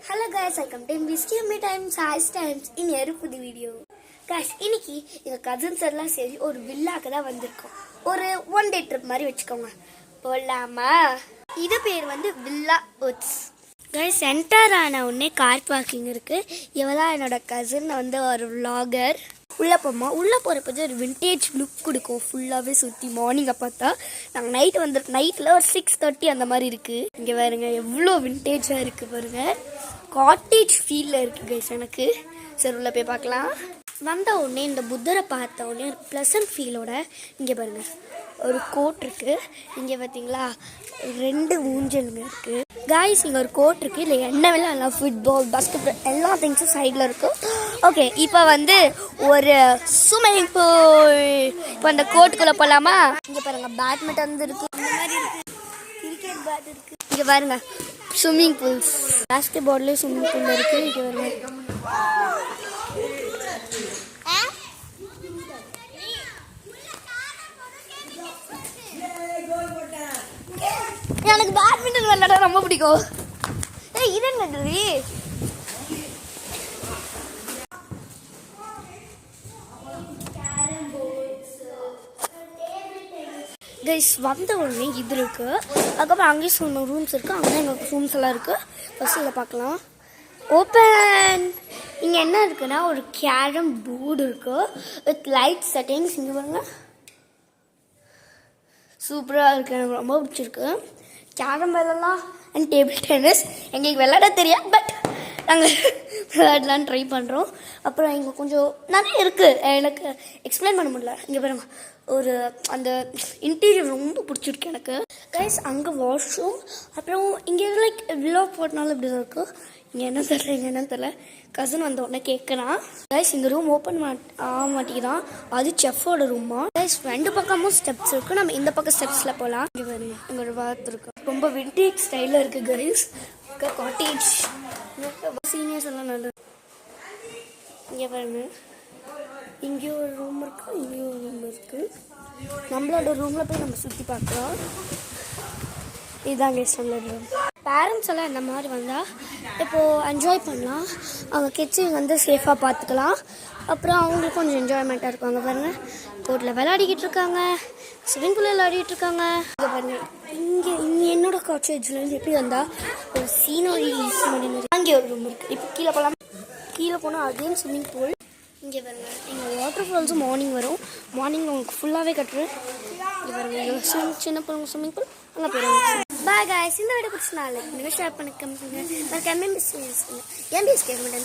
Hello guys, welcome to MBSKMA Times, Ice Times in a புது video. Guys, இன்னைக்கு எங்க cousins எல்லாம் சரி ஒரு வில்லாக்கு தான் வந்திருக்கோம். ஒரு ஒன் டே ட்ரிப் மாதிரி வச்சுக்கோங்க. போலாமா? இது பேர் வந்து வில்லா உட்ஸ். Guys, என்டர் ஆன உடனே கார் பார்க்கிங் இருக்கு. இவதான் என்னோட கசின் வந்து ஒரு vlogger. உள்ளே போமா உள்ளே போகிறப்ப ஒரு விண்டேஜ் லுக் கொடுக்கும் ஃபுல்லாகவே சுற்றி மார்னிங்கை பார்த்தா நாங்கள் நைட்டில் ஒரு 6:30 அந்த மாதிரி இருக்குது. இங்கே பாருங்க எவ்வளோ விண்டேஜாக இருக்குது பாருங்கள். காட்டேஜ் ஃபீலில் இருக்குது கைஸ் எனக்கு. சரி உள்ளே போய் பார்க்கலாம். வந்த உடனே இந்த புத்தரை பார்த்த உடனே ஒரு ப்ளசன்ட் ஃபீலோட இங்கே பாருங்கள் ஒரு கோட் இருக்குது. இங்கே பார்த்தீங்களா 2 ஊஞ்சலுங்க இருக்குது. காய்ஸ் இங்கே ஒரு கோட் இருக்குது. இல்லை என்ன வேலை எல்லாம் ஃபுட்பால் பாஸ்கெட்பால் எல்லா திங்ஸும் சைடில் இருக்குது. ஓகே இப்போ வந்து ஒரு ஸ்விம்மிங் பூல். இப்போ அந்த கோட்டுக்குள்ளே போகலாமா? இங்கே பாருங்கள் பேட்மிண்டன் வந்து இருக்குது, இந்த மாதிரி இருக்குது, கிரிக்கெட் பேட் இருக்குது. இங்கே பாருங்கள் ஸ்விம்மிங் பூல்ஸ், பாஸ்கெட் பால்லேயும் ஸ்விம்மிங் பூல் இருக்குது. இங்கே பாருங்க எனக்கு பேட்மிண்டன் விளையாட ரொம்ப பிடிக்கும். இது என்னது? கைஸ் வந்த உடனே இது இருக்கு. அதுக்கப்புறம் அங்கேயும் சொன்ன ரூம்ஸ் இருக்கு. அங்கே எங்களுக்கு ரூம்ஸ் எல்லாம் இருக்கு. ஃபர்ஸ்ட் இதில் பார்க்கலாம். ஓப்பன். இங்கே என்ன இருக்குன்னா ஒரு கேரம் போர்டு இருக்கு வித் லைட் செட்டிங்ஸ். இங்கே பாருங்க சூப்பராக இருக்குது, எனக்கு ரொம்ப பிடிச்சிருக்கு. கேரம் விளையாடலாம் அண்ட் டேபிள் டென்னிஸ். எங்களுக்கு விளையாட தெரியாது, பட் நாங்கள் விளையாடலான்னு ட்ரை பண்ணுறோம். அப்புறம் இங்கே கொஞ்சம் நிறைய இருக்குது, எனக்கு எக்ஸ்பிளைன் பண்ண முடியல. இங்கே பாருங்க ஒரு அந்த இன்டீரியர் ரொம்ப பிடிச்சிருக்கு எனக்கு. கைஸ் அங்கே வாஷ்ரூம். அப்புறம் இங்கே லைக் வில்லோ போட்டனால இப்படி தான் இருக்குது. இங்கே என்ன தெரில கசின் வந்த உடனே கேட்குறான். கைஸ் இந்த ரூம் ஓப்பன் ஆக மாட்டேங்கிறான். அது செஃபோட ரூமா. கைஸ் 2 பக்கமும் ஸ்டெப்ஸ் இருக்குது. நம்ம இந்த பக்கம் ஸ்டெப்ஸில் போகலாம். இங்கே பாருங்க இங்கே ஒரு பாத் இருக்கு. ரொம்ப விண்டேஜ் ஸ்டைலில் இருக்குது கைஸ். காட்டேஜ் சீனியர்ஸ் எல்லாம் நல்லது. இங்கே பாருங்க இங்கேயும் ஒரு ரூம் இருக்கு, இங்கேயும் ஒரு ரூம் இருக்கு. நம்மளோட ரூமில் போய் நம்ம சுற்றி பார்க்கலாம். இதுதான் கைஸ் நம்மளோட ரூம். பேரண்ட்ஸ் எல்லாம் இந்த மாதிரி வந்தால் இப்போது என்ஜாய் பண்ணலாம். அவங்க கிட்ஸையும் வந்து சேஃபாக பார்த்துக்கலாம். அப்புறம் அவங்களுக்கு கொஞ்சம் என்ஜாய்மெண்ட்டாக இருக்கும். அங்கே பாருங்கள் கோர்ட்டில் விளையாடிக்கிட்டு இருக்காங்க, ஸ்விமிங் பூலில் விளையாடிட்டு இருக்காங்க. இங்கே பாருங்கள் இங்கே என்னோட காட்டேஜ்லேருந்து எப்படி வந்தால் ஒரு சீனரி அங்கே ஒரு ரூம் இருக்குது. இப்போ கீழே போகலாம். கீழே போனால் அகெயின் ஸ்விம்மிங் பூல். இங்கே பாருங்க இங்கே வாட்டர் ஃபால்ஸும் மார்னிங் வரும். மார்னிங் உங்களுக்கு ஃபுல்லாகவே கட்டுறேன். இங்கே பாருங்க சின்ன பிள்ளைங்க ஸ்விம்மிங் பூல் அங்கே போயிடுவாங்க. பாய் காய்ஸ், இந்த வீடியோ பிடிச்சி லைக் பண்ணுங்க, ஷேர் பண்ணி கமெண்ட் பண்ணுங்க. MBSKMA